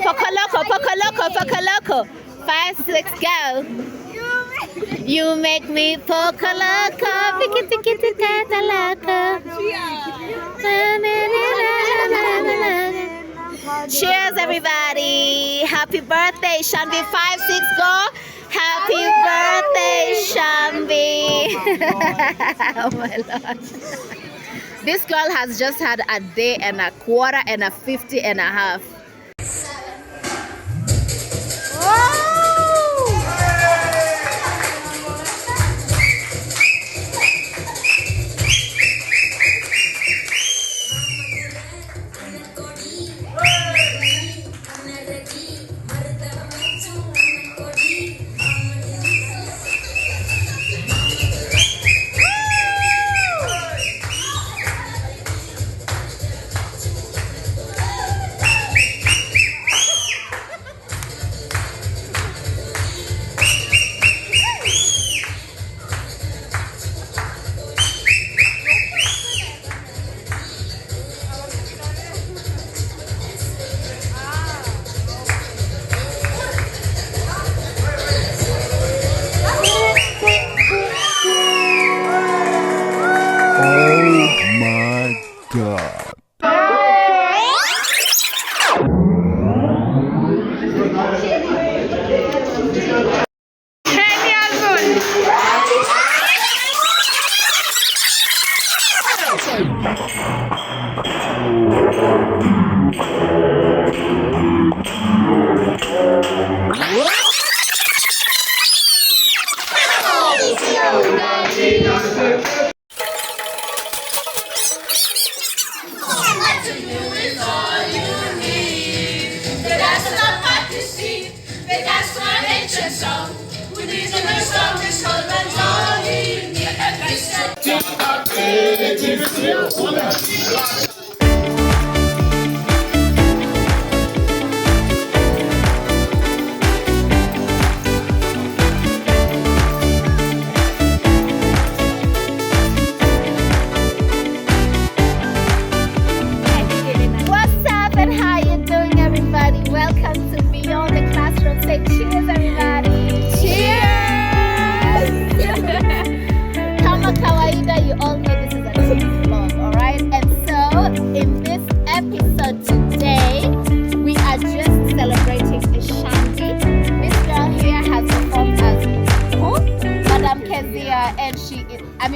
Poco loco, poco loco, poco loco. 5, 6, go. You make me poco loco, cheers, everybody. Happy birthday, Ishanvi. 5, 6, go. Happy birthday, Ishanvi. Oh my Lord. This girl has just had a day and a quarter and a 50 and a half.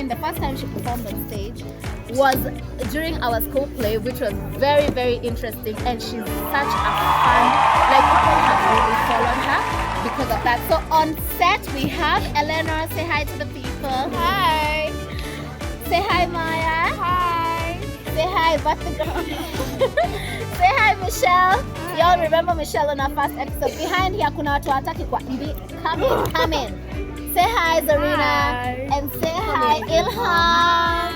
The first time she performed on stage was during our school play, which was very, very interesting, and she's such a fun, like people have really followed her because of that. So on set we have Eleanor. Say hi to the people. Hi. Say hi, Maya. Hi. Say hi, Buttergirl. Say hi, Michelle. Y'all remember Michelle on our first episode? Behind here kuna watu wataki kwa come in. Say hi, Zarina. Hi. And say hi, Ilham.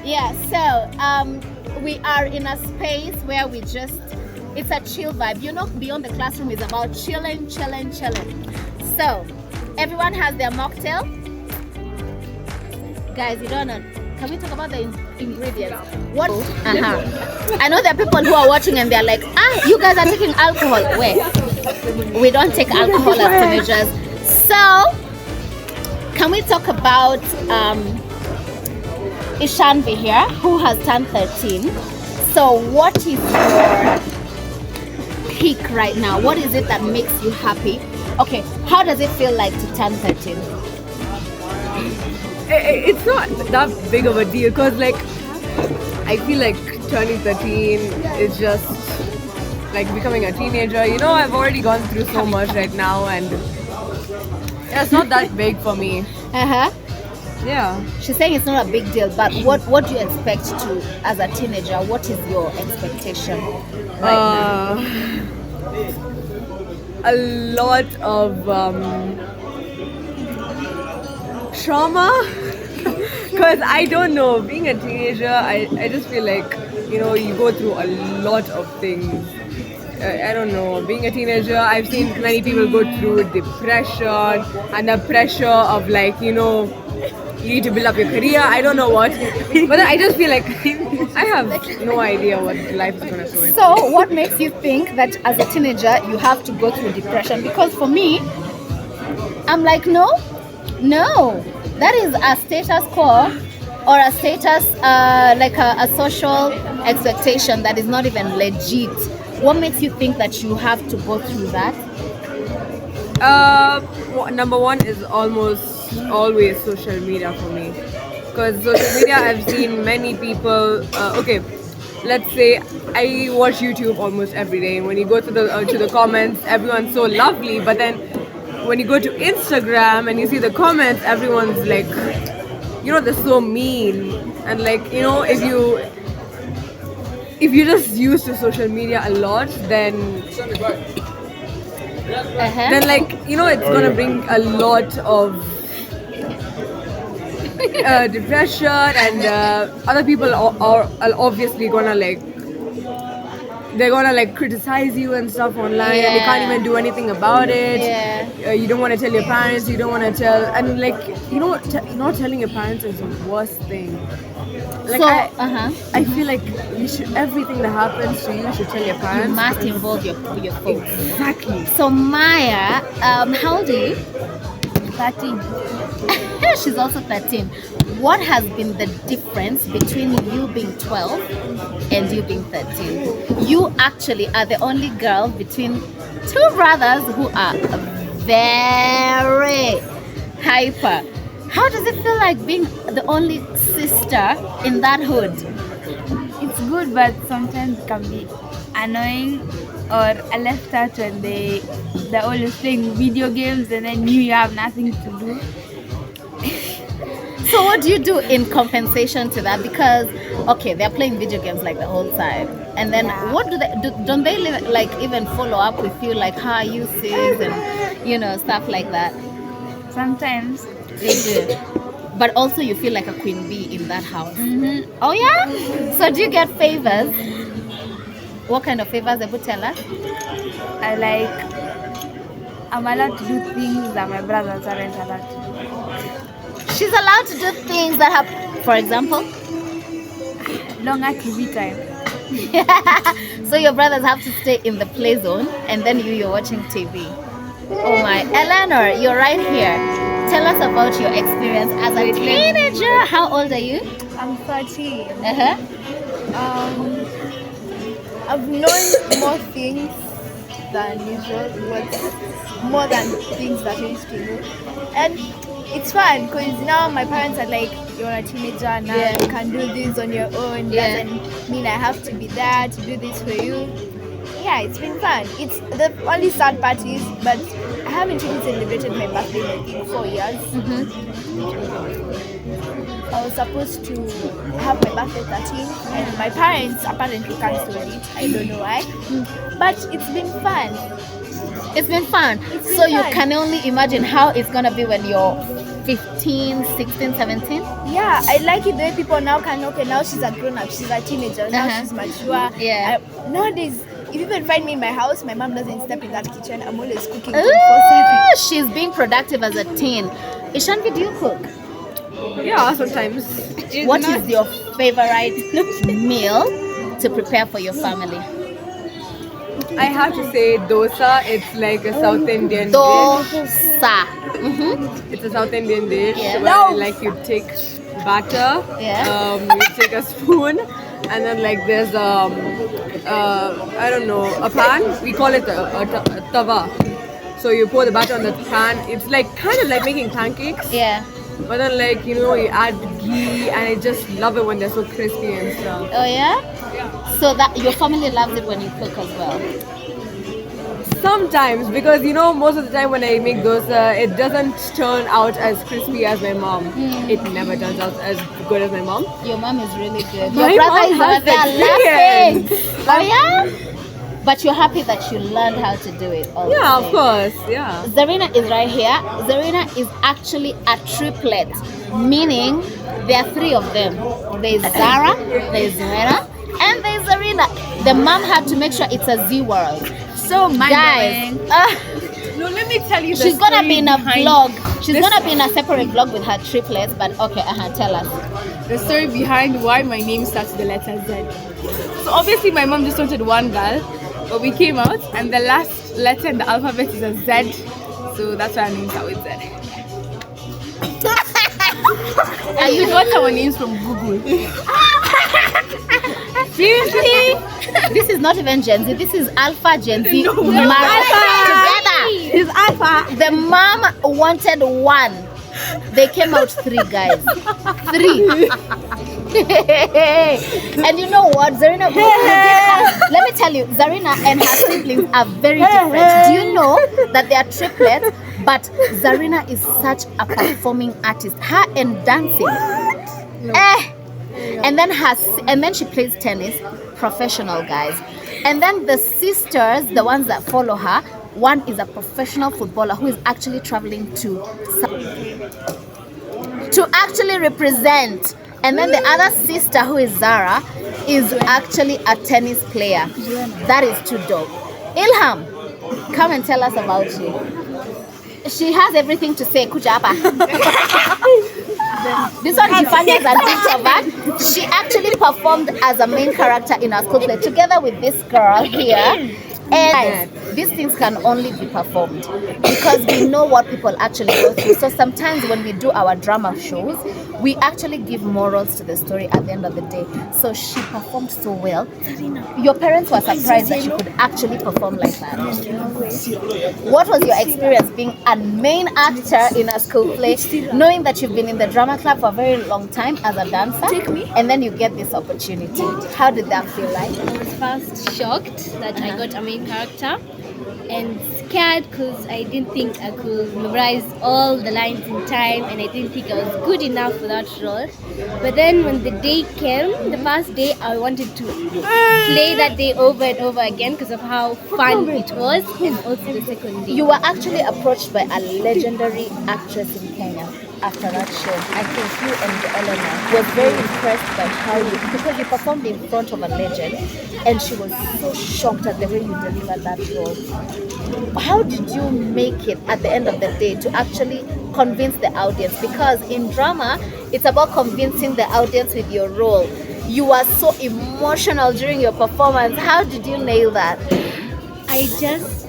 Yeah, so we are in a space where we just, it's a chill vibe. You know, Beyond the Classroom is about chilling. So, everyone has their mocktail. Guys, you don't know. Can we talk about the ingredients? What? I know there are people who are watching and they're like, you guys are taking alcohol. Wait, we don't take alcohol as teenagers. So, can we talk about Ishanvi here, who has turned 13? So what is your peak right now? What is it that makes you happy? Okay, how does it feel like to turn 13? It's not that big of a deal because like I feel like turning 13 is just like becoming a teenager. You know, I've already gone through so much right now and it's not that big for me. Yeah. She's saying it's not a big deal, but what do you expect to as a teenager? What is your expectation right now? A lot of trauma. Because I don't know, being a teenager, I just feel like, you know, you go through a lot of things. I don't know, being a teenager, I've seen many people go through depression and the pressure of like, you know, you need to build up your career. I don't know what, but I just feel like I have no idea what life is gonna throw in. So, what makes you think that as a teenager you have to go through depression? Because for me, I'm like, no, that is a status quo or a status, like a social expectation that is not even legit. What makes you think that you have to go through that? Number one is almost always social media for me, because social media I've seen many people. Okay, let's say I watch YouTube almost every day. When you go to the comments, everyone's so lovely, but then when you go to Instagram and you see the comments, everyone's like, they're so mean. And like, if you just use to social media a lot, then like, it's gonna bring a lot of depression, and other people are obviously gonna like, they're gonna like criticize you and stuff online, and you can't even do anything about it. You don't want to tell your parents, you don't want to tell, and like, not telling your parents is the worst thing. Like, So, I feel like you should, everything that happens to you should tell your you parents. must involve your folks. Exactly. So Maya, how old are you? 13. She's also 13. What has been the difference between you being 12 and you being 13? You actually are the only girl between two brothers who are very hyper. How does it feel like being the only sister in that hood? It's good, but sometimes it can be annoying or I left out when they're always playing video games and then you have nothing to do. So what do you do in compensation to that? Because okay, they're playing video games like the whole time, and then what do they do? Don't they like even follow up with you, like how are you sis, and stuff like that? Sometimes They do. But also you feel like a queen bee in that house. Oh yeah? So do you get favors? What kind of favors, Ebu, tell us? I'm allowed to do things that my brothers aren't allowed to do. She's allowed to do things that have, for example? Longer TV time. So your brothers have to stay in the play zone, and then you're watching TV. Oh my. Eleanor, you're right here. Tell us about your experience as a teenager. How old are you? I'm 13. Uh-huh. I've known more things than usual, but more than things that I used to know. And it's fun because now my parents are like, you're a teenager now, you can do this on your own. Doesn't mean I have to be there to do this for you. Yeah, it's been fun. It's the only sad part is, but I haven't really celebrated my birthday in I think 4 years. I was supposed to have my birthday 13 and my parents apparently cancelled it. I don't know why. But it's been fun. It's been fun. So you can only imagine how it's gonna be when you're 15, 16, 17? Yeah, I like it the way people now can, okay, now she's a grown up, she's a teenager, now she's mature. Nowadays, if you even find me in my house, my mom doesn't step in that kitchen. I'm always cooking 24/7. She's being productive as a teen. Ishanvi, do you cook? Yeah, sometimes. What is your favorite meal to prepare for your family? I have to say dosa. It's like a South Indian dish. Dosa. It's a South Indian dish Yeah. where like you take batter, you take a spoon, and then like there's I don't know, a pan. We call it a tawa. So you pour the batter on the pan. It's like kind of like making pancakes. Yeah. But then like you add ghee, and I just love it when they're so crispy and stuff. Oh yeah? So that your family loves it when you cook as well. Sometimes, because most of the time when I make dosa, it doesn't turn out as crispy as my mom. It never turns out as good as my mom. Your mom is really good. My Your brother mom is over has there laughing. experience. Oh yeah? But you're happy that you learned how to do it. All the Yeah, of same. course. Yeah. Zarina is right here. Zarina is actually a triplet, meaning there are three of them. There's Zara, there's Zarina, and there's Zarina. The mom had to make sure it's a Z world. So mind Guys, blowing. No, let let me tell you the She's gonna story be in a behind vlog. She's this- gonna be in a separate vlog with her triplets. But okay, tell us. the story behind why my name starts with the letter Z. So obviously my mom just wanted one girl, but we came out and the last letter in the alphabet is a Z. So that's why our names start with Z. And you got our names from Google. Seriously? This is not even Gen Z. This is Alpha Gen Z No, married together. It's Alpha. The mom wanted one. They came out 3 guys. 3. And you know what, Zarina? Let me tell you, Zarina and her siblings are very different. Do you know that they are triplets? But Zarina is such a performing artist. Her and dancing. And then she plays tennis, professional guys. And then the sisters, the ones that follow her, one is a professional footballer who is actually traveling to actually represent. And then the other sister, who is Zara, is actually a tennis player. That is too dope. Ilham, come and tell us about you. She has everything to say. Kuja hapa. This one Jifanya is an introvert. She actually performed as a main character in our school play together with this girl here. And these things can only be performed because we know what people actually go through. So sometimes when we do our drama shows, we actually give morals to the story at the end of the day. So she performed so well. Your parents were surprised that she could actually perform like that. What was your experience being a main actor in a school play, knowing that you've been in the drama club for a very long time as a dancer, and then you get this opportunity? How did that feel like? I was first shocked that I got a main character and scared because I didn't think I could memorize all the lines in time, and I didn't think I was good enough for that role. But then when the day came, the first day, I wanted to play that day over and over again because of how fun it was, and also the second day. You were actually approached by a legendary actress in Kenya after that show. I think you and Eleanor was very impressed by how you, because you performed in front of a legend, and she was so shocked at the way you delivered that role. How did you make it at the end of the day to actually convince the audience? Because in drama, it's about convincing the audience with your role. You were so emotional during your performance. How did you nail that? I just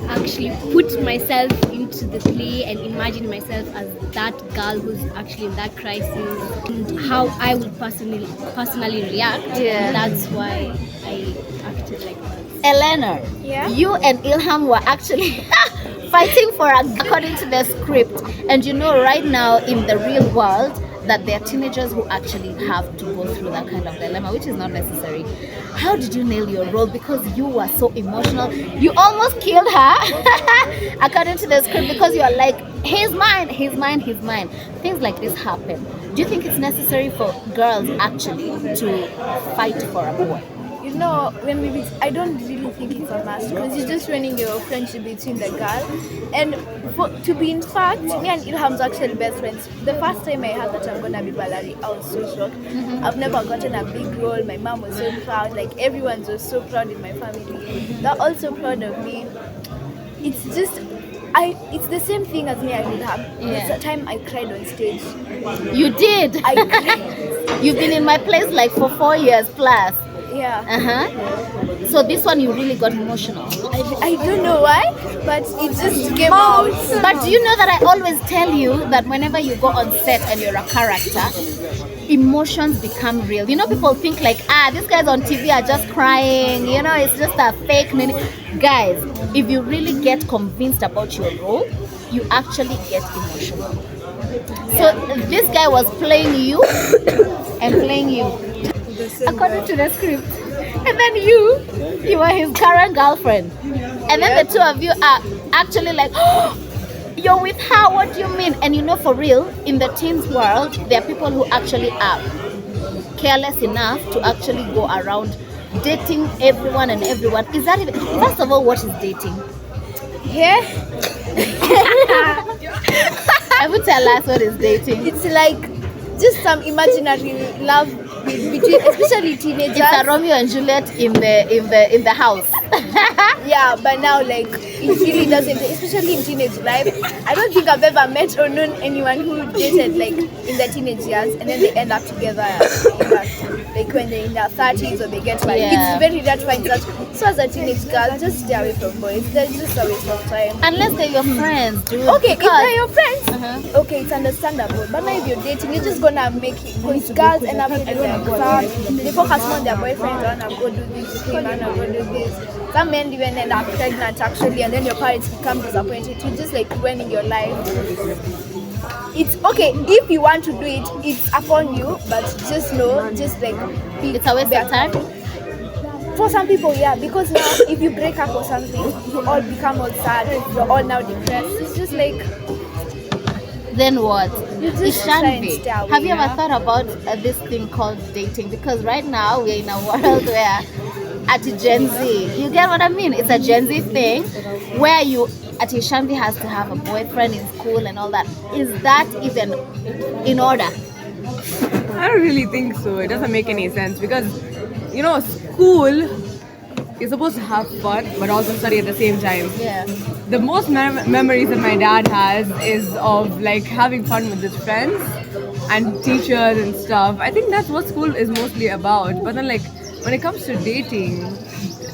actually put myself into the play and imagine myself as that girl who's actually in that crisis and how I would personally react. Yeah. That's why I acted like that. Eleanor, you and Ilham were actually fighting for according to the script. And you know, right now in the real world, that there are teenagers who actually have to go through that kind of dilemma, which is not necessary. How did you nail your role? Because you were so emotional. You almost killed her according to the script, because you are like, he's mine, he's mine, he's mine. Things like this happen. Do you think it's necessary for girls actually to fight for a boy? You know, when we meet, I don't really think it's a must because you're just running your friendship between the girl. And to be in fact, me and Ilham's actually best friends. The first time I heard that I'm gonna be Balari, I was so shocked. I've never gotten a big role. My mom was so proud. Like everyone was so proud in my family. They're also proud of me. It's just, it's the same thing as me and Ilham. Yeah. There's a time I cried on stage. You did. I cried. You've been in my place like for 4 years plus. Yeah. So this one you really got emotional. I don't know why, but it just came out. But do you know that I always tell you that whenever you go on set and you're a character, emotions become real. You know, people think like, these guys on TV are just crying, you know, it's just a fake guys, if you really get convinced about your role, you actually get emotional. So this guy was playing you and playing you according to the script, and then you were his current girlfriend, and then the two of you are actually like, oh, you're with her, what do you mean? And you know, for real, in the teens world, there are people who actually are careless enough to actually go around dating everyone and everyone. Is that even, first of all, what is dating? Yeah. I would tell us what is dating. It's like just some imaginary love between, especially teenagers. It's a Romeo and Juliet in the house. Yeah, but now like it really doesn't, especially in teenage life. I don't think I've ever met or known anyone who dated like in their teenage years and then they end up together like when they're in their 30s or they get married. Yeah. It's very rare to find such. So as a teenage girl, just stay away from boys. They're just a waste of time. Unless they're your friends, dude. Okay, if Because- they're your friends, Uh-huh. okay, it's understandable. But now if you're dating, you're just gonna make it. Because girls end up hating their exams. They focus more on their boyfriends. I wanna go do this, I wanna go do this. Some men even end up pregnant actually, and then your parents become disappointed. You're just like ruining your life. It's okay if you want to do it. It's upon you, but just know, just like It's a waste of time. for some people, yeah, because now if you break up or something, you all become all sad. You're all now depressed. It's just like. Then what? You just try and Ishanvi, stay away, have you ever yeah? thought about this thing called dating? Because right now we're in a world where at Gen Z, you get what I mean? It's a Gen Z thing where you at Ishanvi has to have a boyfriend in school and all that. Is that even in order? I don't really think so. It doesn't make any sense because, you know, school, you're supposed to have fun but also study at the same time. Yeah. The most memories that my dad has is of like having fun with his friends and teachers and stuff. I think that's what school is mostly about. But then like when it comes to dating,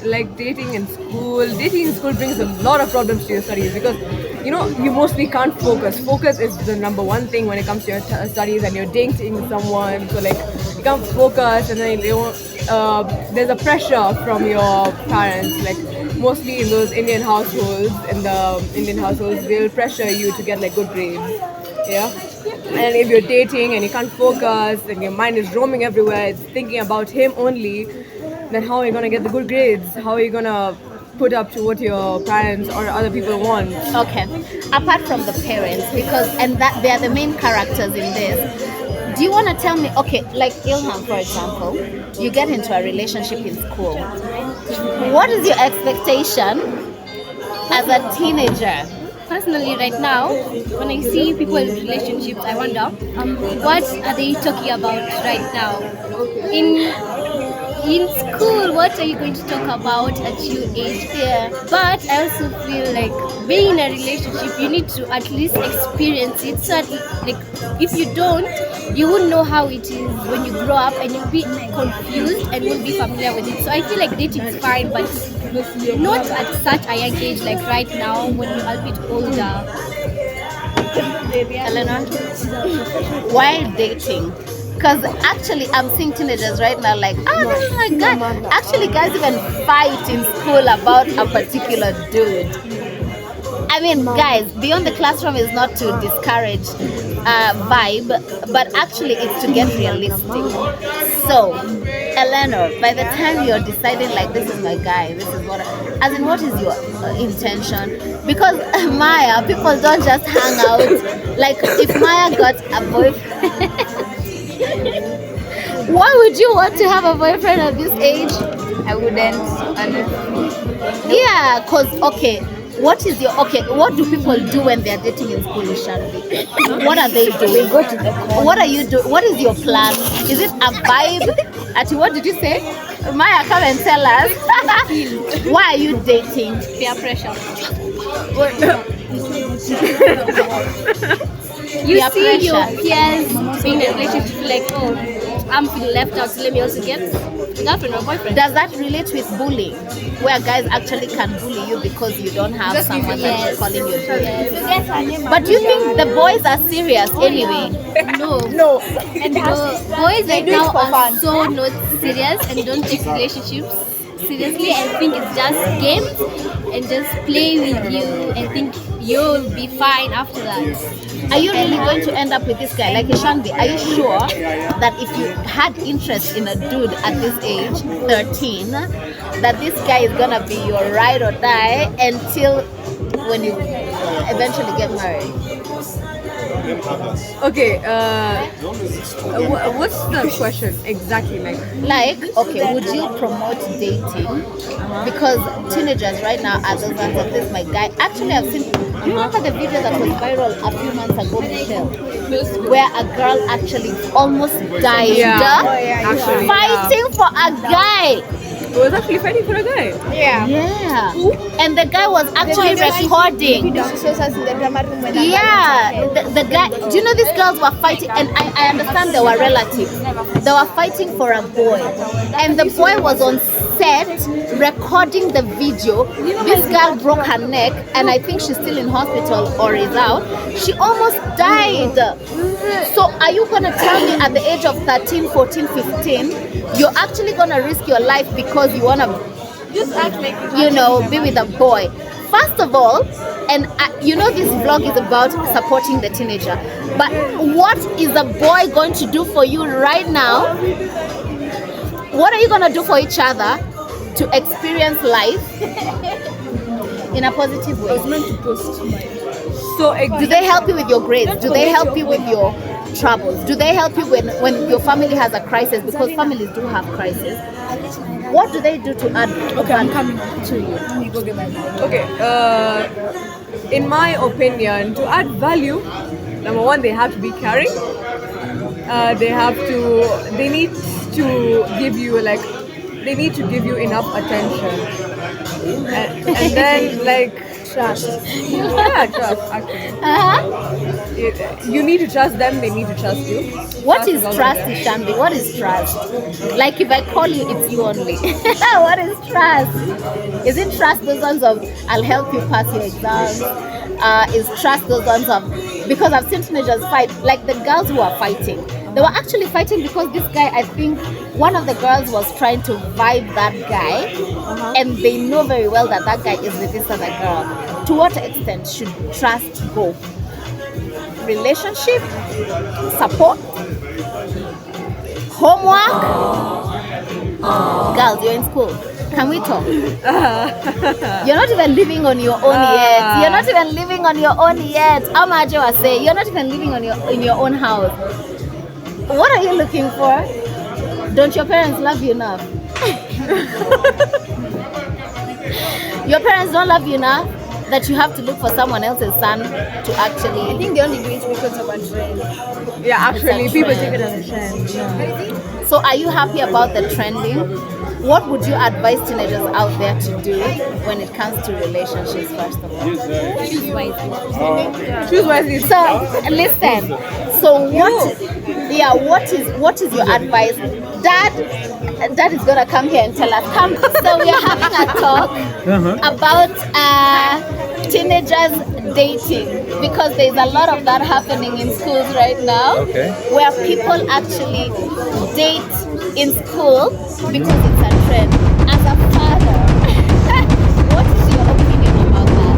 like dating in school brings a lot of problems to your studies because you know you mostly can't focus. Focus is the number one thing when it comes to your studies and you're dating someone. So like you can't focus and then there's a pressure from your parents. Like mostly in those Indian households, they'll pressure you to get like good grades. Yeah. And if you're dating and you can't focus and your mind is roaming everywhere, it's thinking about him only, then how are you gonna get the good grades? How are you gonna put up to what your parents or other people want? Okay. Apart from the parents, because and that they are the main characters in this. Do you want to tell me? Okay, like Ilham, for example, you get into a relationship in school. What is your expectation as a teenager? Personally, right now, when I see people in relationships, I wonder what are they talking about right now? In school, what are you going to talk about at your age? Yeah. But I also feel like being in a relationship, you need to at least experience it. So, like, if you don't, you won't know how it is when you grow up, and you'll be confused and won't be familiar with it. So I feel like dating is fine, but not at such a young age, like right now when you're a bit older. Eleanor, why dating? Because actually, I'm seeing teenagers right now like, oh my god. Actually, guys even fight in school about a particular dude. I mean, guys, beyond the classroom is not to discourage vibe, but actually it's to get realistic. So, Eleanor, by the time you're deciding like this is my guy, this is what, as in what is your intention? Because Maya, people don't just hang out. Like if Maya got a boyfriend, why would you want to have a boyfriend at this age? I wouldn't, honestly. Yeah, cause okay. What do people do when they're dating in school, Ishanvi? What are they doing? Go to the corner. What are you doing? What is your plan? Is it a vibe? Ati, what did you say? Maya, come and tell us. Why are you dating? Peer pressure. You Peer see your pressure. peers being in a relationship, like, oh, I'm feeling left out, so let me also get a girlfriend or boyfriend. Does that relate with bullying? Where guys actually can bully you because you don't have someone that is calling you dude? But do you think the boys are serious anyway? No. No. And boys right do it now for are fun. so not serious and don't take relationships seriously and think it's just games and just play with you and think you'll be fine after that. Are you really going to end up with this guy? Like Ishanvi, are you sure that if you had interest in a dude at this age, 13, that this guy is gonna be your ride or die until when you eventually get married? Okay, what's the question exactly? Like, okay, would you promote dating? Because teenagers right now are those ones of this, my guy. Actually, I've seen, do you remember the video that was viral a few months ago, Michelle? Where a girl actually almost died Yeah, actually, fighting for a guy. who was actually fighting for a guy. Yeah. Yeah. And the guy was actually recording. She shows us in the drama room when Yeah, the guy. Do you know these girls were fighting? And I understand they were relatives. They were fighting for a boy, and the boy was on set recording the video. This girl broke her neck, and I think she's still in hospital or is out. She almost died. So are you gonna tell me at the age of 13, 14, 15, you're actually gonna risk your life because you wanna, you know, be with a boy? First of all, and you know this vlog is about supporting the teenager, but what is a boy going to do for you right now? What are you gonna do for each other to experience life in a positive way? So Do they help you with your grades? Do they help you with your troubles? Do they help you when your family has a crisis? Because families do have crises. What do they do to add value to you? Okay, in my opinion, to add value, number one, they have to be caring. They need to give you they need to give you enough attention. And then trust. Yeah, trust actually. You need to trust them, they need to trust you. What is trust, Ishanvi? What is trust? Like if I call you, it's you only. What is trust? Is it trust those ones of I'll help you pass your exams? Is trust those ones of, because I've seen teenagers fight, like the girls who are fighting. They were actually fighting because this guy, I think one of the girls was trying to vibe that guy, and they know very well that that guy is with this other girl. To what extent should trust go? Relationship, support, homework. Girls, you're in school. Can we talk? You're not even living on your own yet. You're not even living on your own yet. Amajo was saying, you're not even living on in your own house. What are you looking for? Don't your parents love you enough? Your parents don't love you enough that you have to look for someone else's son to actually. I think they only do it because of a trend. Yeah, actually, It's a people trend. take it as a trend. Yeah. So are you happy about the trending? What would you advise teenagers out there to do when it comes to relationships, first of all? Choose wisely. Choose wisely. So listen. So what is your advice? Dad is gonna come here and tell us. Come. So we are having a talk about teenagers dating, because there's a lot of that happening in schools right now, where people actually date in school because it's a trend. As a father, what is your opinion about that?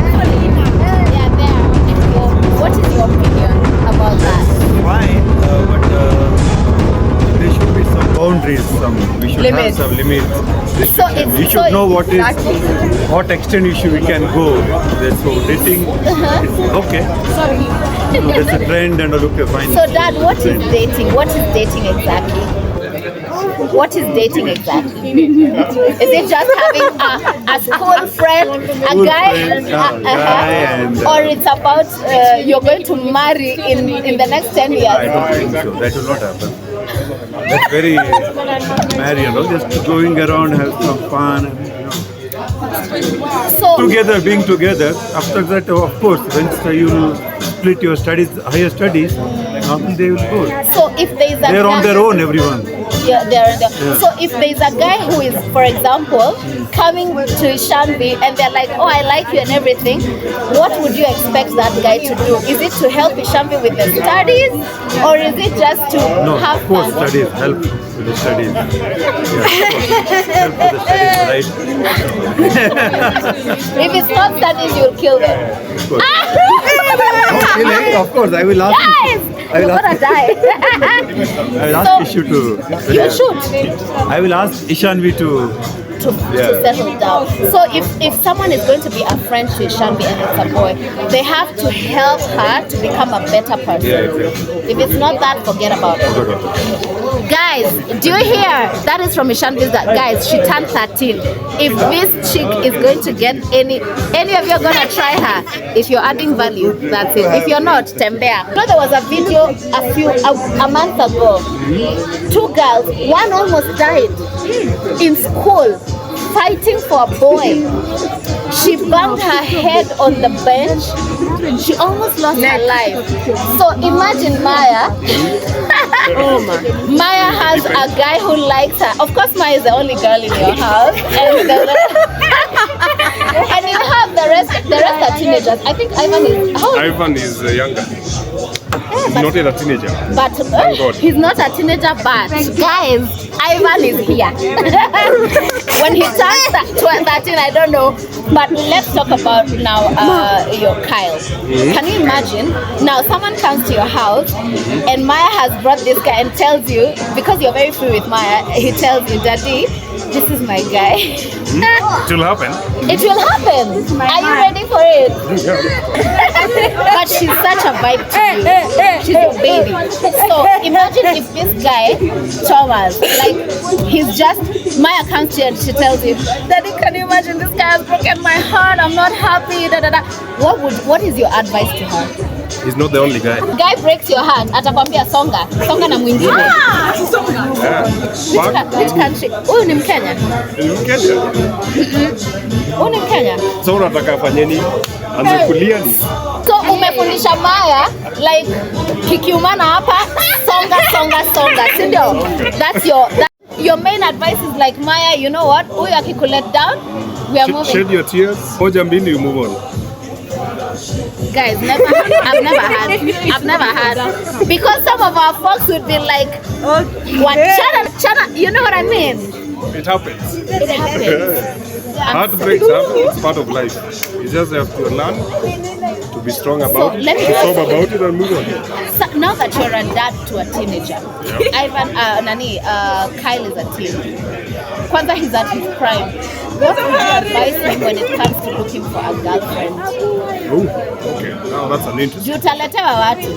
Yeah, there. What is your opinion about that? Fine, but there should be some boundaries. We should Limits. have some limits. So it's We should know what extent we can go. So dating is okay. So there's a trend and okay, fine. So Dad, what is dating? What is dating exactly? What is dating exactly? Is it just having a school friend, a School guy, friend, guy and, or it's about you're going to marry in the next 10 I years? don't think so. That will not happen. That's very marry, just going around, have some fun, So together, being together. After that, of course, once you split your studies, higher studies, they will go. So if there's a They're on guy- their own, everyone. Yeah, So if there's a guy who is, for example, coming to Ishanvi and they're like, oh, I like you and everything, what would you expect that guy to do? Is it to help Ishanvi with the studies, or is it just to No, have of course, fun? studies, help with the studies. Yeah, of course. Help with the studies, right? If it's not studies, you'll kill them. Okay, of course, I will ask. Guys, I you're will gonna ask. die. I will ask So- Ishu to. You should. I will ask Ishanvi to to settle down. So if someone is going to be a friend to Ishanvi and it's a boy, they have to help her to become a better person. Yeah, exactly. If it's not that, forget about it. Guys, do you hear? That is from Ishanvi's that guys, she turned 13. If this chick is going to get any of you are gonna try her. If you're adding value, that's it. If you're not, tembea. You know, there was a video a month ago. 2 girls, one almost died in school fighting for a boy. She banged her head on the bench. She almost lost her life. So imagine Maya. Maya has a guy who likes her. Of course, Maya is the only girl in your house, and and you have the rest are teenagers. I think Ivan is how old? Ivan is younger. He's not yet a teenager. But he's not a teenager, but guys, Ivan is here. When he turns 13, I don't know. But let's talk about now your Kyle. Can you imagine? Now someone comes to your house and Maya has brought this guy and tells you, because you're very free with Maya, he tells you, Daddy, this is my guy. It will happen. It will happen. Are you ready for it? But she's such a vibe to you. She's a baby. So imagine if this guy, Thomas, like he's just, Maya comes to you and she tells you, Daddy, can you imagine this guy has broken my heart? I'm not happy. Da, da, da. What is your advice to her? He's not the only guy. Guy breaks your heart, atakwambia songa na mwingine. Which country? Huyu ni Mkenya. Huyu ni Mkenya. So unataka afanye nini? Anze kulia ni? So umefundisha Maya like kikiumana hapa songa, si ndio? That's your main advice is like, Maya, you know what? Huyu akikulet down, we are moving. Shed your tears. Moja mbili, you move on. Guys, I've never had, because some of our folks would be like, what, Chana, you know what I mean? It happens. It happens. Heartbreaks happen. It's part of life. You just have to learn to be strong about it, to solve about it, and move on. So now that you're a dad to a teenager, Ivan, Kyle is a teen. Kwanza, he's at his prime. What would you advise him when it comes to looking for a girlfriend? Oh, okay. Now that's an interesting. Utaletewa watu.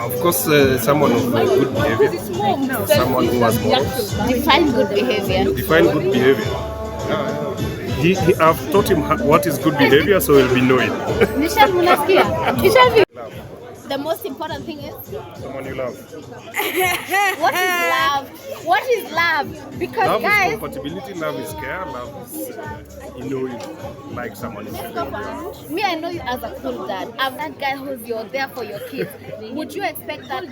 Of course, someone of good behavior. Someone who has morals. Define good behavior. Define good behavior. I've taught him what is good behavior, so he'll be knowing. Michelle, munasikia? Ishanvi. The most important thing is Someone you love. what is love? What is love? Because Love guys, is compatibility, love is care, love is you like someone is me, I know you as a cool dad. I'm that guy who's you're there for your kids. Would you expect that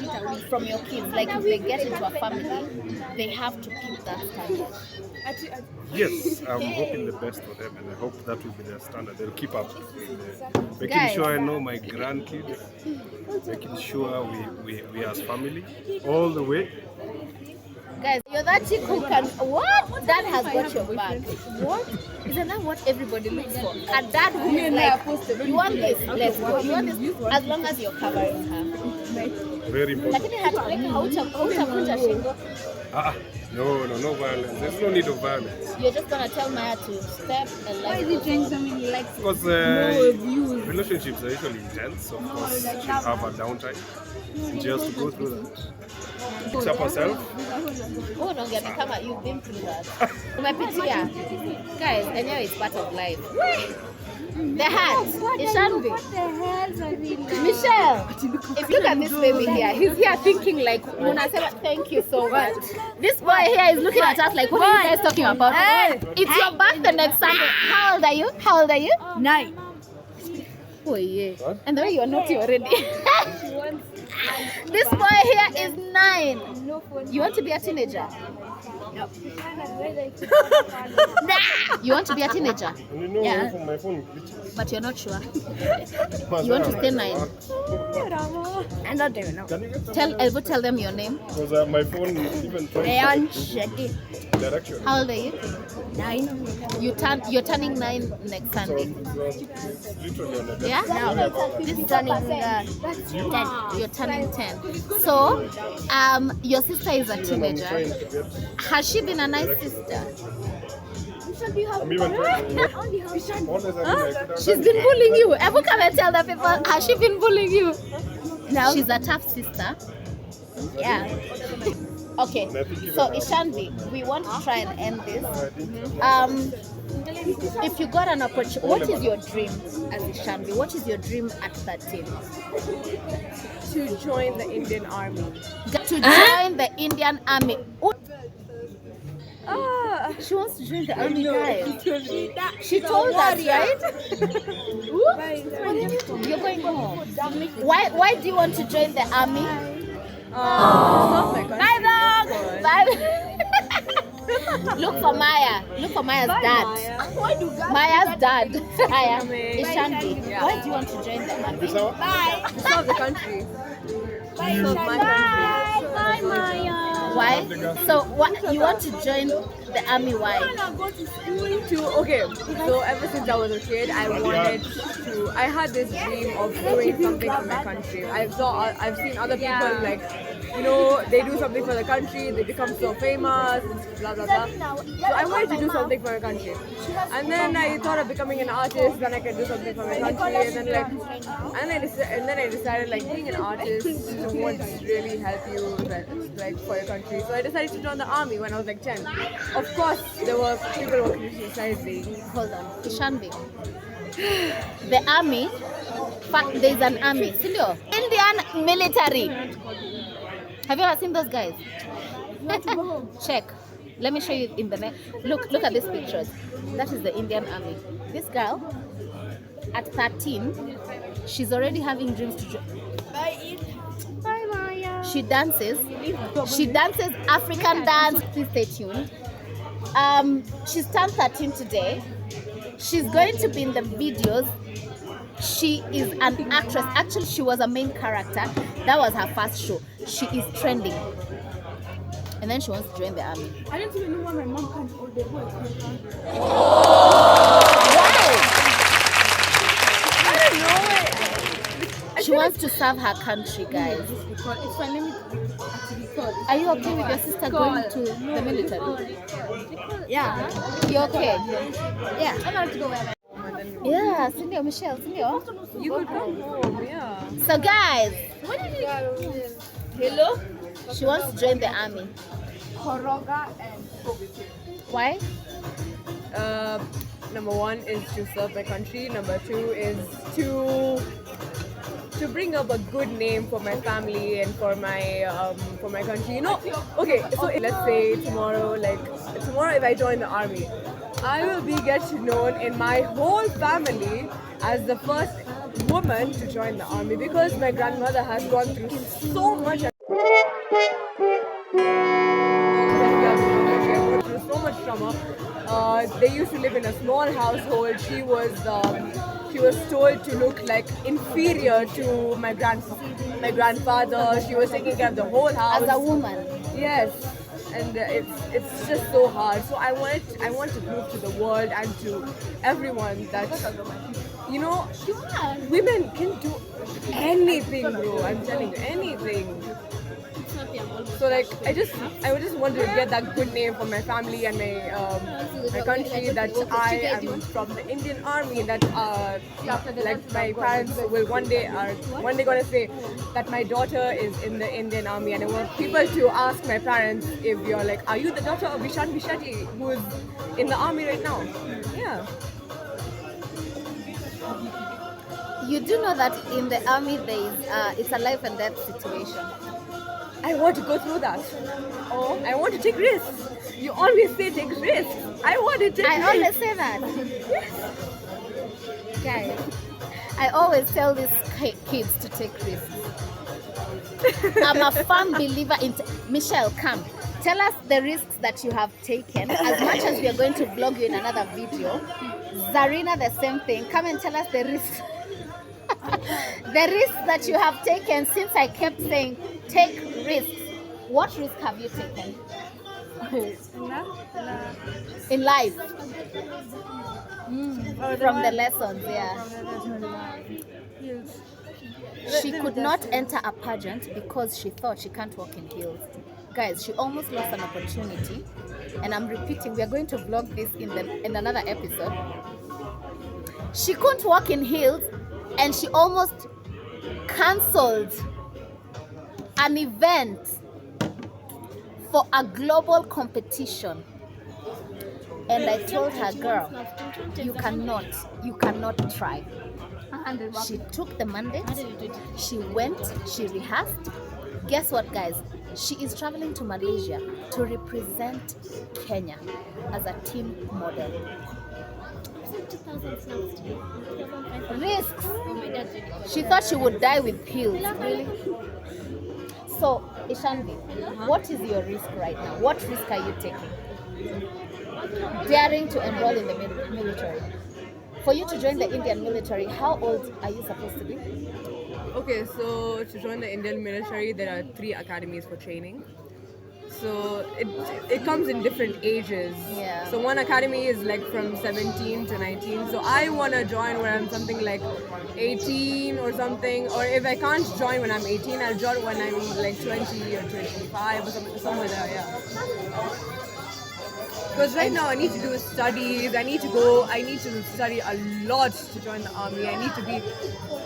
from your kids? Like if they get into a family, they have to keep that standard. Yes, I'm hoping the best for them, and I hope that will be their standard. They'll keep up. Making Guys. sure I know my grandkids, making sure we as family all the way. Guys, you're that chick who can. What? Dad has got your back. What? Isn't that what everybody looks for? A dad who is like, you want this, let's go. You want this, as long as you're covering her. Very important. Lakini hautakunja shingo. No violence. There's no need of violence. You're just gonna tell Maya to step and Why is he trying something he likes? Because relationships are usually intense. Of course, she'll have a downtime. And she has to go through that. Fix up herself. Oh, no, get me come at you've been through that. Umepitia. Guys, anyway, it's part of life. The hat. Ishanvi. What the hell, Savila? Michelle, if look at this baby here, he's here thinking like, Munasema, thank you so much. This boy here is looking at us like, what are you guys talking about? It's your birthday next Sunday. How old are you? 9. Oh yeah. And the way you're naughty already. This boy here is 9. You want to be a teenager? No. You want to be a teenager? And you know, my phone But you're not sure. You want to stay 9. I don't even know. Can you get Tell them your name. because my phone even trying to direction. How old are you? 9. You're turning 9 next So Sunday. literally on the Yeah? This turning 10. You're turning 10. So, your sister is a I'm teenager. trying to get. Has she been a nice sister? I'm even trying to. Honest, I mean, I could have She's been bullying you. Ever come and tell the people, has she been bullying you? No. She's a tough sister. Yeah. Okay, so Ishanvi, we want to try and end this. If you got an opportunity, what is your dream as Ishanvi? What is your dream at 13? To join the Indian Army. To join the Indian Army. Oh, Ah, she wants to join the army, guys. She told us, right? You're going home. Why do you want to join the army? Bye, dog. Bye. Look for Maya. Look for Maya's dad. Maya's dad. Maya. Ishanvi. Why do you want to join the army? this hour. to serve the country. To serve my country. Bye, Maya. Why? So what you want to join the army? Why? Okay, so ever since I was a kid, I had this dream of doing something for my country. I've seen other people like, they do something for the country, they become so famous, blah blah blah. So I wanted to do something for my country, and then I thought of becoming an artist. Then I could do something for my country, and then I decided like being an artist won't really help you like for your country. So I decided to join the army when I was like 10. Of course, there were people who criticized me. Hold on, Ishanvi. The army. There's an army. Sindio? Indian military. Have you ever seen those guys? Check. Let me show you in the next. Look at these pictures. That is the Indian army. This girl, at 13, she's already having dreams to join. Bye, Maya. She dances. She dances African dance. Please stay tuned. She's turned 13 today. She's going to be in the videos. She is an actress. Actually, she was a main character. That was her first show. She is trending. And then she wants to join the army. I don't even know why my mom can't order boys. Why? I don't know. She wants to serve her country, guys. It's fine, let me actually call. Are you okay with your sister going to the military? Yeah. You okay? Yeah. I want to go where Yeah, Cindy or Michelle, Cindy or? You could come home, yeah. So guys, hello? She wants to join the army. Koroga and Kobiti. Why? Number one is to serve my country. Number two is to bring up a good name for my family and for my country. Okay. So let's say tomorrow if I join the army, I will get known in my whole family as the first woman to join the army because my grandmother has gone through so much. So much trauma. They used to live in a small household. She was told to look like inferior to my grandfather. She was taking care of the whole house As a woman. Yes, and it's just so hard. So I want to prove to the world and to everyone that women can do anything, bro. I'm telling you, anything. So I just want to get that good name for my family and my country, that I am from the Indian Army, that my parents will one day gonna say that my daughter is in the Indian Army, and I want people to ask my parents if you're like, are you the daughter of Ishanvi Shetty who is in the army right now? Yeah. You do know that in the army it's a life and death situation. I want to go through that. Oh, I want to take risks. You always say take risks. I want to take risks. I always say that. Guys, I always tell these kids to take risks. I'm a firm believer in... Michelle, come. Tell us the risks that you have taken. As much as we are going to vlog you in another video. Zarina, the same thing. Come and tell us the risks. The risks that you have taken since I kept saying take risks. What risk have you taken? In life. From the lessons, yeah. She could not enter a pageant because she thought she can't walk in heels. Guys, she almost lost an opportunity. And I'm repeating, we are going to vlog this in another episode. She couldn't walk in heels and she almost cancelled an event for a global competition. And I told her, girl, you cannot try. She took the mandate, she went, she rehearsed. Guess what, guys? She is traveling to Malaysia to represent Kenya as a teen model. Risks. She thought she would die with heels. Really? So, Ishanvi, what is your risk right now? What risk are you taking? Daring to enroll in the military. For you to join the Indian military, how old are you supposed to be? Okay, so to join the Indian military, there are 3 academies for training. So it comes in different ages. Yeah. So one academy is like from 17 to 19. So I want to join when I'm something like 18 or something. Or if I can't join when I'm 18, I'll join when I'm like 20 or 25 or somewhere there, yeah. Because right now I need to do studies, I need to study a lot to join the army. I need to be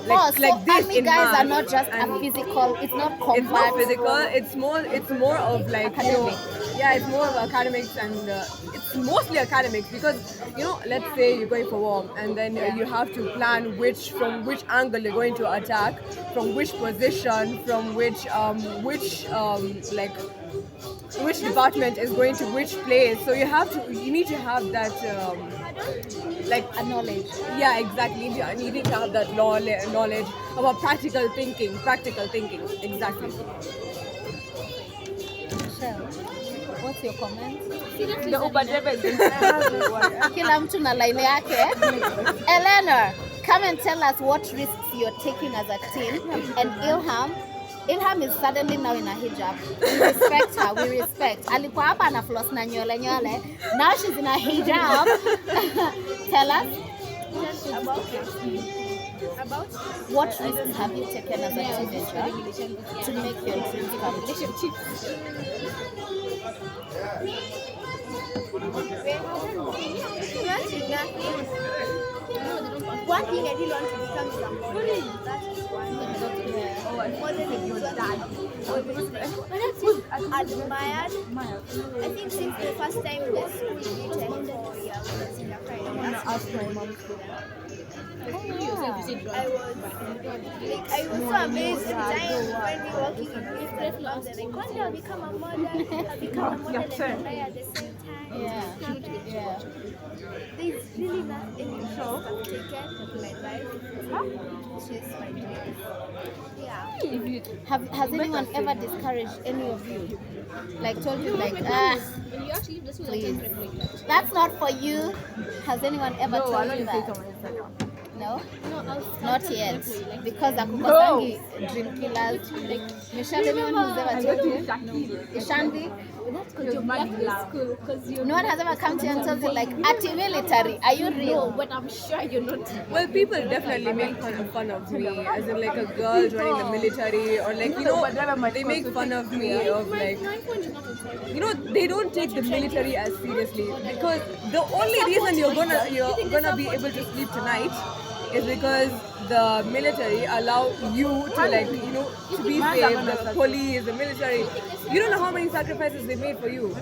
like this army in guys math. are not just a physical, it's not combat. It's not physical, it's more of like, you know, yeah, it's more of academics and it's mostly academics because, you know, let's say you're going for war and then you have to plan from which angle you're going to attack, from which position, from which department is going to which place. So you need to have that a knowledge. Yeah, exactly. You need to have that knowledge about practical thinking. Exactly. Michelle, what's your comment? The Uber driver is Kila mtu na line yake. Eleanor, come and tell us what risks you're taking as a teen. And Ilham is suddenly now in a hijab. We respect her. Alikuwa hapa na floss na nywele. Now she's in a hijab. Tell us about what risks have you taken as a teenager to make your dreams come true? One thing I really want to become is a model. That is one thing. Modeling is what I admired. I think since the first time the school did it, was in a Friday. I was so amazed the time when we were walking in different clubs and like, one day I'll become a model, and I at the same time. Yeah. There's really not any show taken of my life. Just my dreams. Yeah. Has anyone ever discouraged any of you? Like told you like, please. That's not for you. Has anyone ever told you that? No? Not yet. Because akukosangi dream killers. Michelle, anyone who's ever told you? Ishanvi? No one has ever come to you and told you like, Ati military, are you real? No, but I'm sure you're not. Well, people definitely make fun of me, as in like a girl joining the military, or like, you know, they make fun of me of like, you know, they don't take the military as seriously because the only reason you're gonna be able to sleep tonight is because the military allow you to like, you know, to be safe. The police, the military, you don't know how many sacrifices they made for you.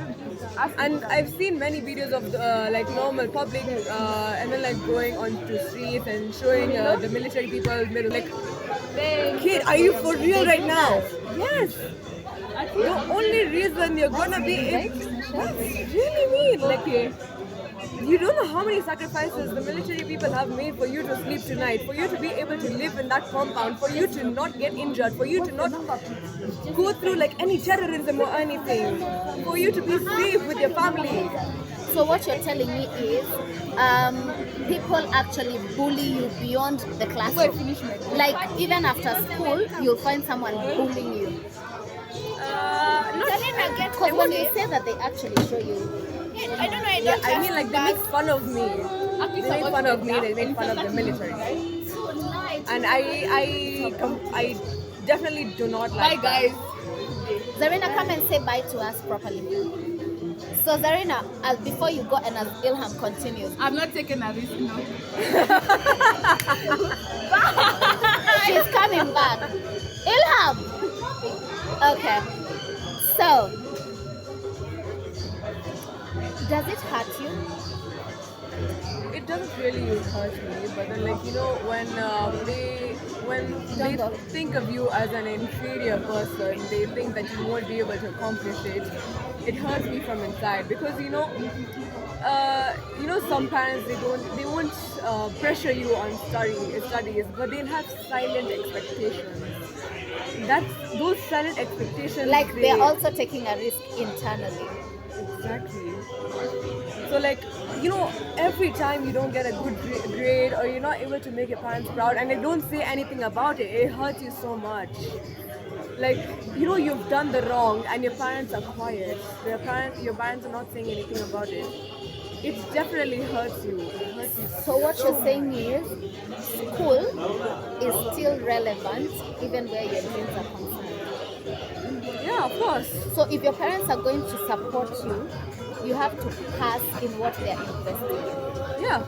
And I've seen many videos of like normal public and then like going onto streets and showing the military people like, kid, are you for real right now? Yes. The only reason you're gonna be really mean, like, you don't know how many sacrifices the military people have made for you to sleep tonight, for you to be able to live in that compound, for you to not get injured, for you to not go through like any terrorism or anything, for you to be safe with your family. So what you're telling me is people actually bully you beyond the classroom. Like even after school, you'll find someone bullying you. Zarina gets Because when you say that, they actually show you. I don't know. I Yeah, don't. I mean, like, they make fun of me. They make fun of me. They make fun of the military. And I definitely do not like that. Zarina, come and say bye to us properly. So Zarina, before you go and as Ilham continues, I'm not taking a risk, no. she's coming back. Ilham! Okay. So, does it hurt you? It doesn't really hurt me, but then, like, you know, when they think of you as an inferior person, they think that you won't be able to accomplish it. It hurts me from inside because some parents they won't pressure you on studies, but they'll have silent expectations. Those silent expectations. Like they're also taking a risk internally. Exactly. So, like, every time you don't get a good grade or you're not able to make your parents proud and they don't say anything about it, it hurts you so much. Like, you've done the wrong and your parents are quiet. Your parents are not saying anything about it. It definitely hurts you. It hurts you. So what you're saying is, school is still relevant even where your dreams are concerned. Yeah, of course. So if your parents are going to support you, you have to pass in what they're investing in. Yeah.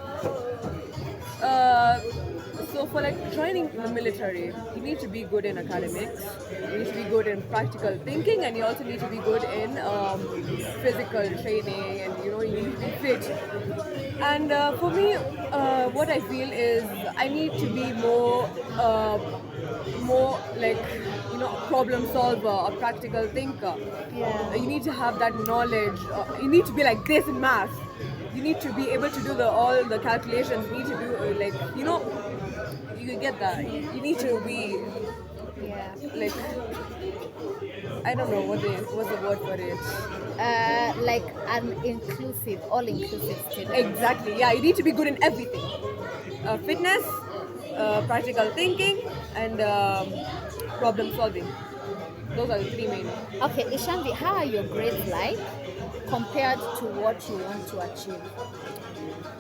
So for like joining the military, you need to be good in academics, you need to be good in practical thinking, and you also need to be good in physical training, and you need to be fit. And for me, what I feel is I need to be more like problem solver, a practical thinker. Yeah. You need to have that knowledge. You need to be like this in math. You need to be able to do all the calculations. You need to do you get that. You need to be like, I don't know what's the word for it. Like an inclusive, all-inclusive student. Exactly. Yeah, you need to be good in everything. Fitness, practical thinking, and problem solving. Those are the three main. Okay, Ishanvi, how are your grades like compared to what you want to achieve?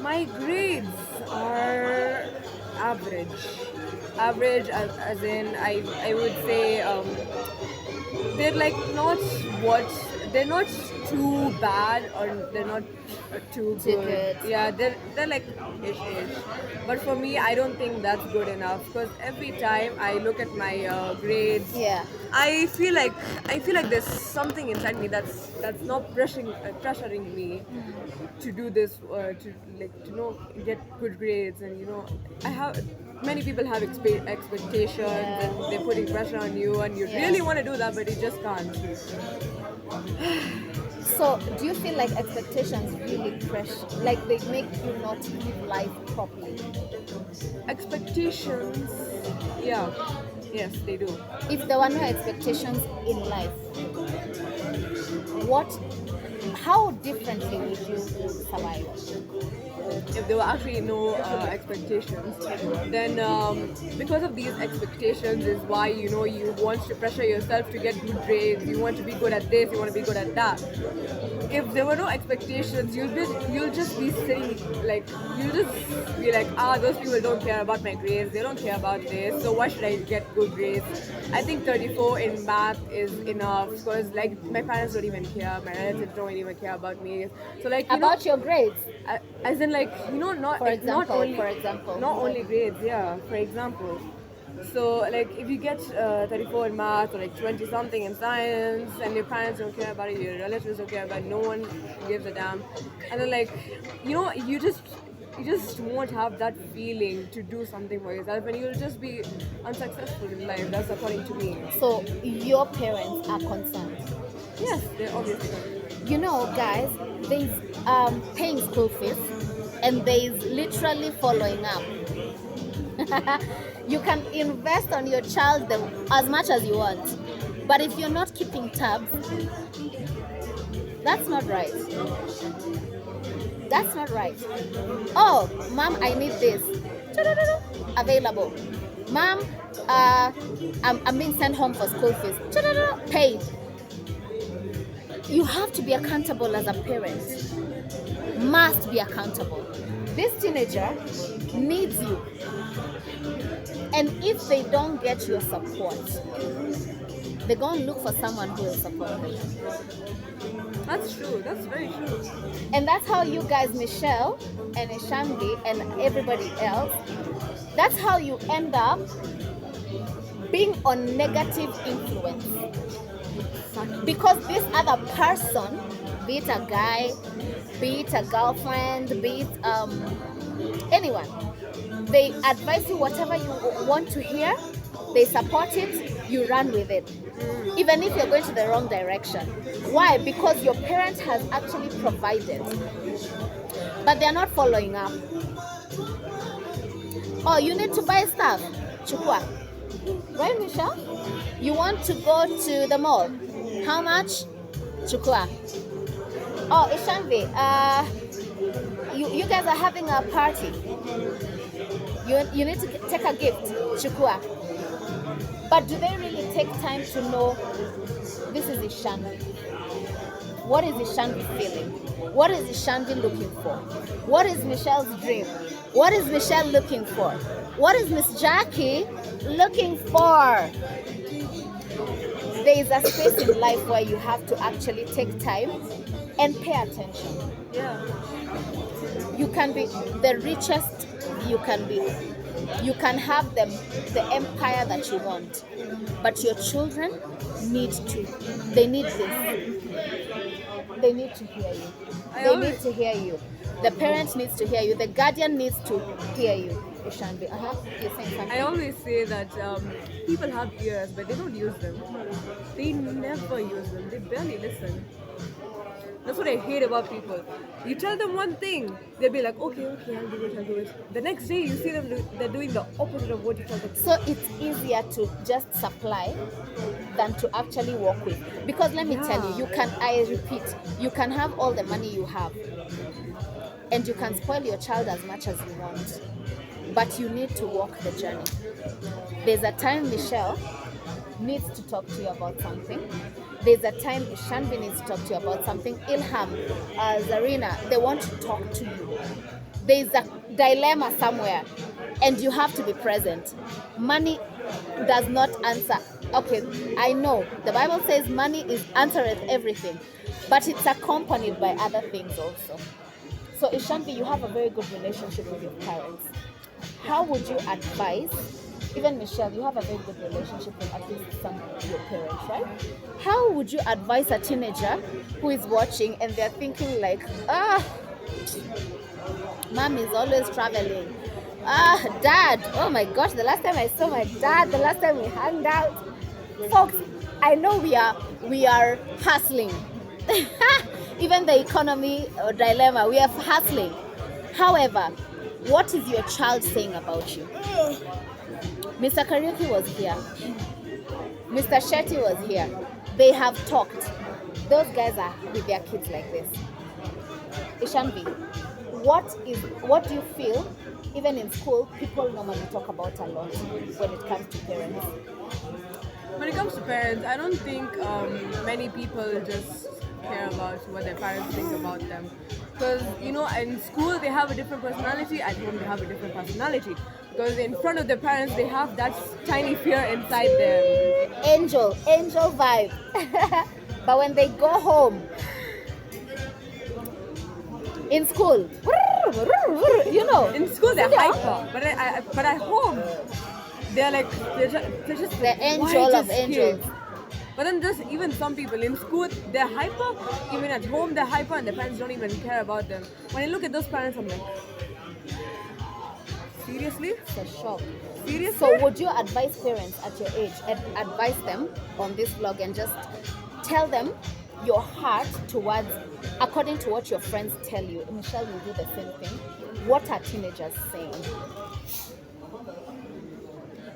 My grades are average. Average as in I would say they're like they're not too bad or they're not too good. Yeah, they're like ish. But for me, I don't think that's good enough because every time I look at my grades, I feel like there's something inside me that's not pressuring me to do this to get good grades, and many people have expectations and they're putting pressure on you, and you really want to do that but you just can't. So, do you feel like expectations really pressure, like they make you not live life properly? Expectations, yes, they do. If there were no expectations in life, how differently would you survive? If there were actually no expectations, then because of these expectations is why you want to pressure yourself to get good grades. You want to be good at this. You want to be good at that. If there were no expectations, you'll just be sitting you'll just be like, those people don't care about my grades. They don't care about this. So why should I get good grades? I think 34 in math is enough because my parents don't even care. My relatives don't even care about me. So about your grades. As in not for example, not only grades, for example. So if you get 34 in math or 20 something in science and your parents don't care about it, your relatives don't care about it, no one gives a damn, and then you just won't have that feeling to do something for yourself, and you'll just be unsuccessful in life. That's according to me. So your parents are concerned? Yes, they're obviously concerned. Guys, there's paying school fees and there's literally following up. You can invest on your child as much as you want, but if you're not keeping tabs, that's not right. That's not right. Oh, mom, I need this. Available. Mom, I'm being sent home for school fees. Paid. You have to be accountable as a parent. Must be accountable. This teenager needs you. And if they don't get your support, they're going to look for someone who will support them. That's true. That's very true. And that's how you guys, Michelle and Ishanvi and everybody else, that's how you end up being on negative influence. Because this other person, be it a guy, be it a girlfriend, be it anyone, they advise you whatever you want to hear, they support it, you run with it. Even if you're going to the wrong direction. Why? Because your parent has actually provided, but they're not following up. Oh, you need to buy stuff. Chukwa. Right, Michelle? You want to go to the mall. How much? Chukwa. Oh, Ishanvi, you guys are having a party. You need to take a gift. Chukwa. But do they really take time to know this is Ishanvi? What is Ishanvi feeling? What is Ishanvi looking for? What is Michelle's dream? What is Michelle looking for? What is Miss Jackie looking for? There is a space in life where you have to actually take time and pay attention. Yeah. You can be the richest you can be. You can have the empire that you want, but your children need they need this. They need to hear you. They need to hear you. The parent needs to hear you. The guardian needs to hear you. Ishanvi, you're saying something. I always say that people have ears, but they don't use them. They never use them. They barely listen. That's what I hate about people. You tell them one thing, they'll be like, okay, I'll do it. The next day, you see them, they're doing the opposite of what you tell them. So it's easier to just supply than to actually work with. Because let me tell you, I repeat, you can have all the money you have and you can spoil your child as much as you want. But you need to walk the journey. There's a time Michelle needs to talk to you about something. There's a time Ishanvi needs to talk to you about something. Ilham, Zarina, they want to talk to you. There's a dilemma somewhere and you have to be present. Money does not answer. Okay, I know the Bible says money answereth everything, but it's accompanied by other things also. So Ishanvi, you have a very good relationship with your parents. How would you advise? Even Michelle, you have a very good relationship with at least some of your parents, right? How would you advise a teenager who is watching and they're thinking like, mom is always traveling. Dad, oh my gosh, the last time I saw my dad, the last time we hung out. Folks, I know we are hustling. Even the economy dilemma, we are hustling. However, what is your child saying about you? Mr. Karaoke was here. Mr. Shetty was here. They have talked. Those guys are with their kids like this. Ishanvi, what do you feel, even in school, people normally talk about a lot when it comes to parents? When it comes to parents, I don't think many people just care about what their parents think about them. Because, in school they have a different personality, at home they have a different personality. Because in front of their parents, they have that tiny fear inside them. Angel vibe. But when they go home, in school, in school they're hyper, but at home, they're just the angel of angels. But then even some people in school, they're hyper, even at home they're hyper and their parents don't even care about them. When I look at those parents, I'm like, seriously? It's a shock. Seriously? So would you advise parents at your age, advise them on this vlog and just tell them your heart towards, according to what your friends tell you? Michelle will do the same thing. What are teenagers saying?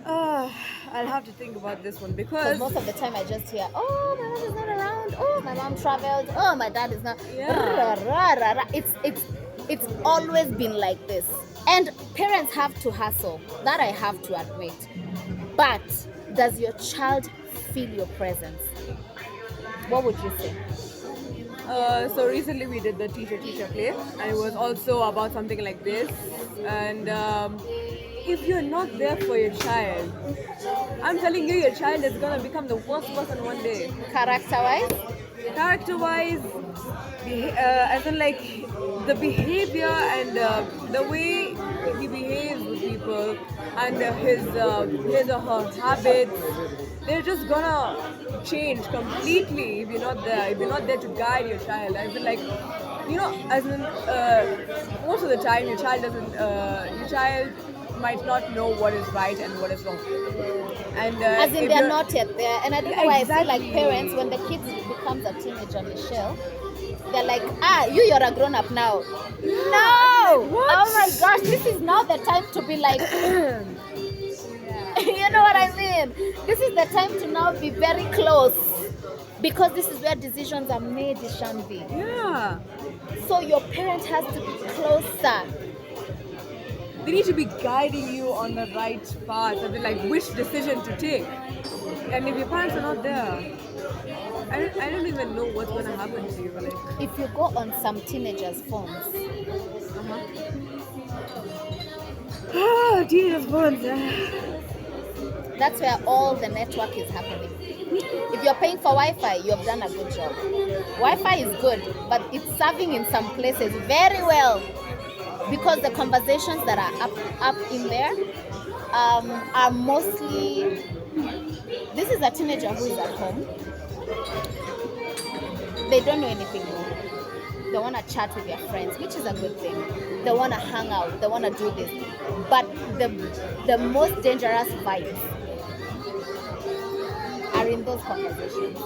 I'll have to think about this one because most of the time I just hear, oh, my mom is not around, oh, my mom traveled, oh, my dad is not. Yeah. It's always been like this. And parents have to hustle. That I have to admit. but does your child feel your presence? What would you say? So recently we did the teacher play, and it was also about something like this. And if you're not there for your child, I'm telling you, your child is gonna become the worst person one day. Character-wise? Character-wise, as in like the behavior and the way he behaves with people, and his or her habits, they're just gonna change completely if you're not there. If you're not there to guide your child, as in like, as in most of the time, your child might not know what is right and what is wrong. And As in if they're you're- not yet there. And I don't know why I feel like Exactly. parents, when the kids becomes a teenager, Michelle, they're like, you're a grown-up now. No! Oh my gosh, this is not the time to be like, you know what I mean? This is the time to now be very close. Because this is where decisions are made, Ishanvi. Yeah. So your parent has to be closer. They need to be guiding you on the right path, and like which decision to take. And if your parents are not there, I don't even know what's gonna happen to you. Like, If you go on some teenagers' phones, Jesus phones. that's where all the network is happening. If you're paying for Wi-Fi, you have done a good job. Wi-Fi is good, but it's serving in some places very well, because the conversations that are up in there are mostly. This is a teenager who is at home. They don't know anything more. They want to chat with their friends, which is a good thing. They want to hang out. They want to do this. But the most dangerous vibes are in those conversations.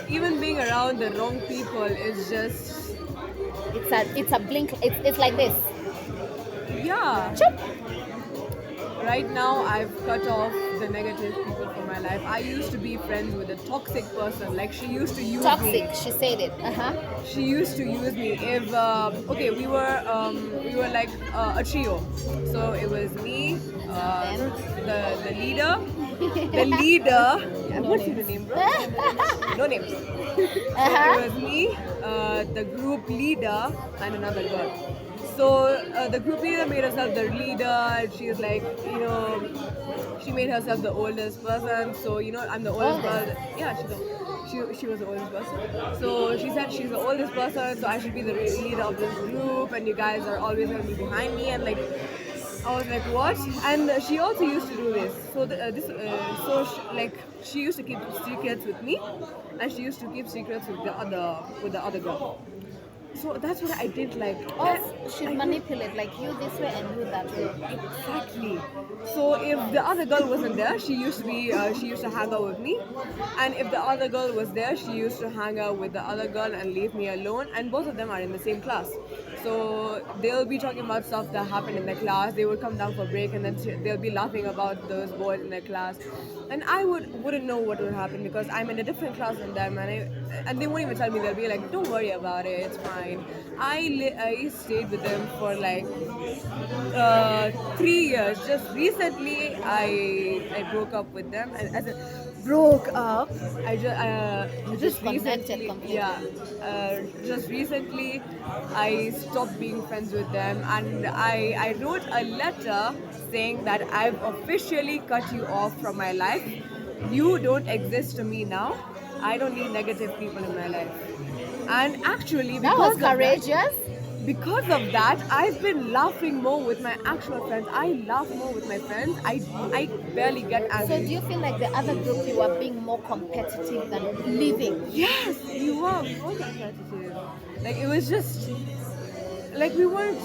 Even being around the wrong people is just, It's a blink. It's like this. yeah. Choop. Right now, I've cut off the negative people from my life. I used to be friends with a toxic person. Like, she used to use me. Toxic. She said it. She used to use me. If okay, we were like a trio. So it was me, the leader, Yeah, what's your name, bro? No names. So it was me, the group leader, and another girl. So the group leader made herself the leader, and she was like, she made herself the oldest person. So I'm the oldest person. Yeah, she was the oldest person. So she said she's the oldest person, so I should be the leader of this group, and you guys are always gonna be behind me. And like, I was like, what? And she also used to do this. So she used to keep secrets with me, and she used to keep secrets with the other girl. So that's what I did like. She'd manipulate like you this way and you that way. Exactly. So if the other girl wasn't there, she used to hang out with me, and if the other girl was there, she used to hang out with the other girl and leave me alone. And both of them are in the same class, so they'll be talking about stuff that happened in the class. They would come down for break, and then they'll be laughing about those boys in their class, and I wouldn't know what would happen because I'm in a different class than them, and they won't even tell me. They'll be like, "Don't worry about it, it's fine." I stayed with them for like 3 years. Just recently, I broke up with them, and as a broke up, I just Disconnected recently, completely. just recently, I stopped being friends with them, and I wrote a letter saying that I've officially cut you off from my life. You don't exist to me now. I don't need negative people in my life. And actually, That was because of courageous. because of that, I've been laughing more with my actual friends. I laugh more with my friends. I barely get So angry. do you feel like the other group you were being more competitive than living? Yes, we were competitive. Like, it was just like we weren't.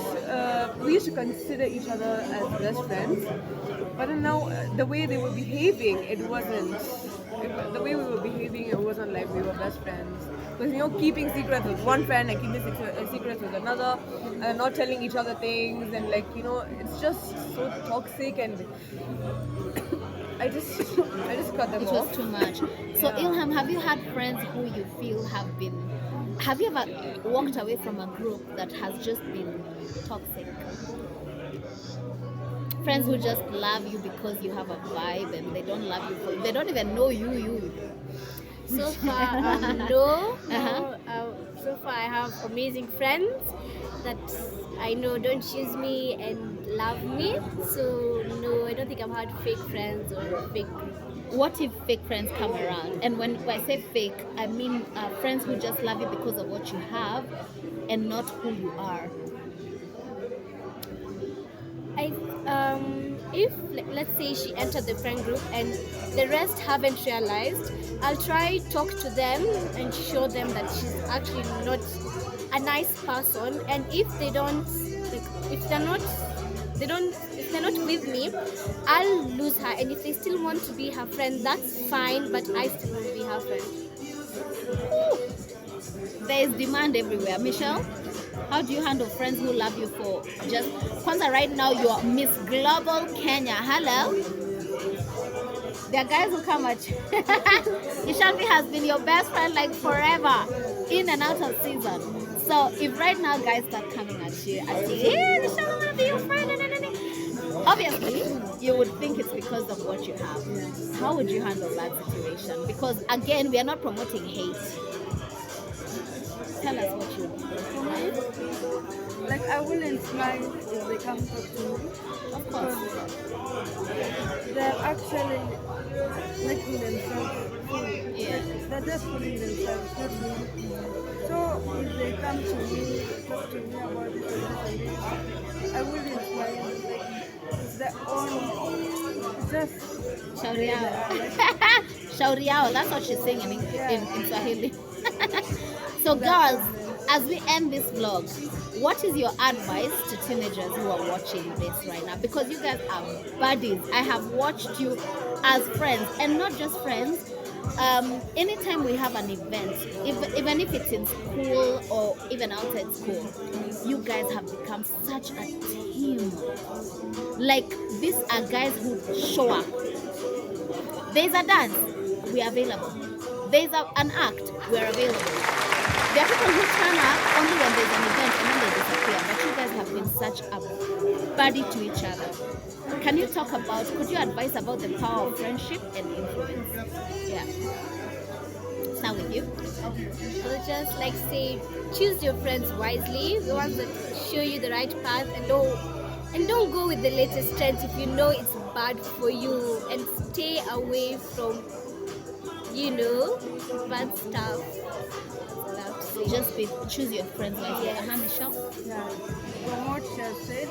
We used to consider each other as best friends, but then now the way they were behaving, it wasn't. The way we were behaving, it wasn't like we were best friends. Because keeping secrets with one friend and keeping secrets with another, and not telling each other things, and like it's just so toxic, and I just cut them It off. was too much. So Ilham, have you had friends who you feel have you ever walked away from a group that has just been toxic? friends who just love you because you have a vibe, and they don't love you for they don't even know you. So far, no. So far, I have amazing friends that I know don't choose me and love me. So no, I don't think I've had fake friends or fake. What if fake friends come around? And when I say fake, I mean friends who just love you because of what you have and not who you are. If let's say she entered the friend group and the rest haven't realized, I'll try talk to them and show them that she's actually not a nice person. And if they don't, like, if they're not with me, I'll lose her. And if they still want to be her friend, that's fine, but I still want to be her friend. There is demand everywhere. Michelle, how do you handle friends who love you for just Kwanzaa? Right now you're Miss Global Kenya. Hello. There are guys who come at you. Ishanvi has been your best friend like forever, in and out of season. So if right now guys start coming at you and say, hey, Michelle, I want to be your friend, obviously you would think it's because of what you have. How would you handle that situation? Because again, we are not promoting hate. Tell us what you do. Like, I wouldn't mind if they come talk to me. Of course. They're actually making themselves full. Yeah. They're just fooling themselves, not me. So if they come to me, talk to me about this and this, I wouldn't mind. Like, it's their own, it's just Shauri yao. Shauri yao. That's what she's saying in Swahili. So girls, as we end this vlog, what is your advice to teenagers who are watching this right now? Because you guys are buddies. I have watched you as friends, and not just friends. Anytime we have an event, even if it's in school or even outside school, you guys have become such a team. Like, these are guys who show up. There's a dance, we are available. There's an act, we are available. There are people who turn up only when there's an event and then they disappear. But you guys have been such a buddy to each other. Can you talk about, could you advise about the power of friendship and influence? Yeah. Start with you. I'll just like say, choose your friends wisely, the ones that show you the right path, and don't go with the latest trends if you know it's bad for you, and stay away from, bad stuff. Just choose your friends wisely. Yeah. Michelle? Yeah. From what she has said,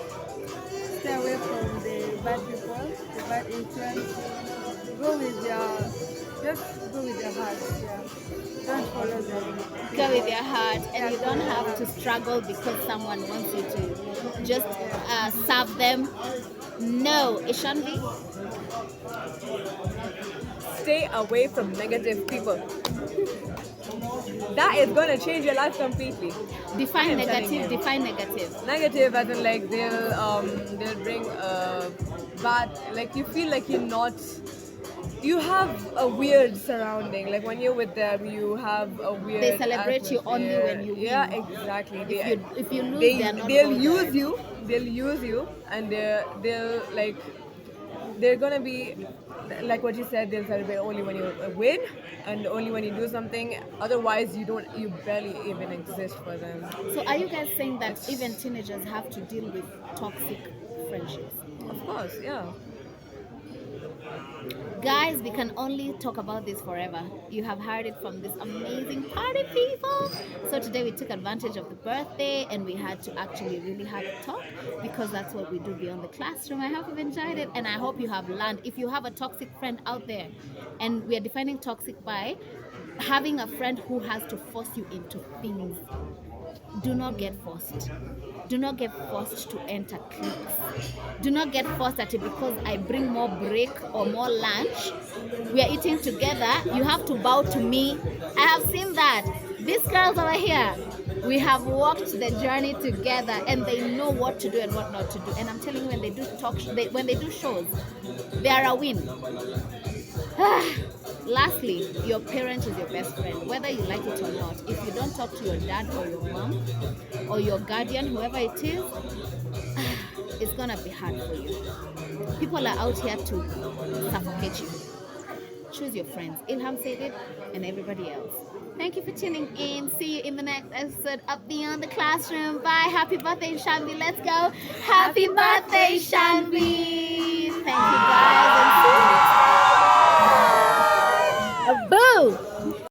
stay away from the bad people, the bad influence. Just go with your heart. Yeah. Don't follow them. Go with your heart, and you don't have to struggle because someone wants you to just serve them. No. Ishanvi? Stay away from negative people. That is gonna change your life completely. Define I'm telling negative. you. Define negative. Negative, as in like they'll bring bad. Like you feel like you're not. You have a weird surrounding. Like when you're with them, you have a weird. They celebrate you only atmosphere. when you win. Yeah, exactly. If you lose, They they're not they'll bothered. use you. They'll use you, and they'll like. They're gonna be like what you said. They'll celebrate only when you win, and only when you do something. Otherwise, you barely even exist for them. So are you guys saying that even teenagers have to deal with toxic friendships? Of course, yeah. Guys, we can only talk about this forever. You have heard it from these amazing party people. So today we took advantage of the birthday and we had to actually really have a talk, because that's what we do beyond the classroom. I hope you've enjoyed it, and I hope you have learned. If you have a toxic friend out there, and we are defining toxic by having a friend who has to force you into things, do not get forced. Do not get forced to enter cliques. Do not get forced at it because I bring more break or more lunch. We are eating together. You have to bow to me. I have seen that. These girls over here, we have walked the journey together, and they know what to do and what not to do. And I'm telling you, when they do when they do shows, they are a win. Lastly, your parent is your best friend, whether you like it or not. If you don't talk to your dad or your mom or your guardian, whoever it is, it's gonna be hard for you. People are out here to suffocate you. Choose your friends. Ilham said it, and everybody else. Thank you for tuning in. See you in the next episode of Beyond the Classroom. Bye. Happy birthday, Ishanvi. Let's go. Happy birthday, Ishanvi. Thank you, guys. And see you next time. Boo!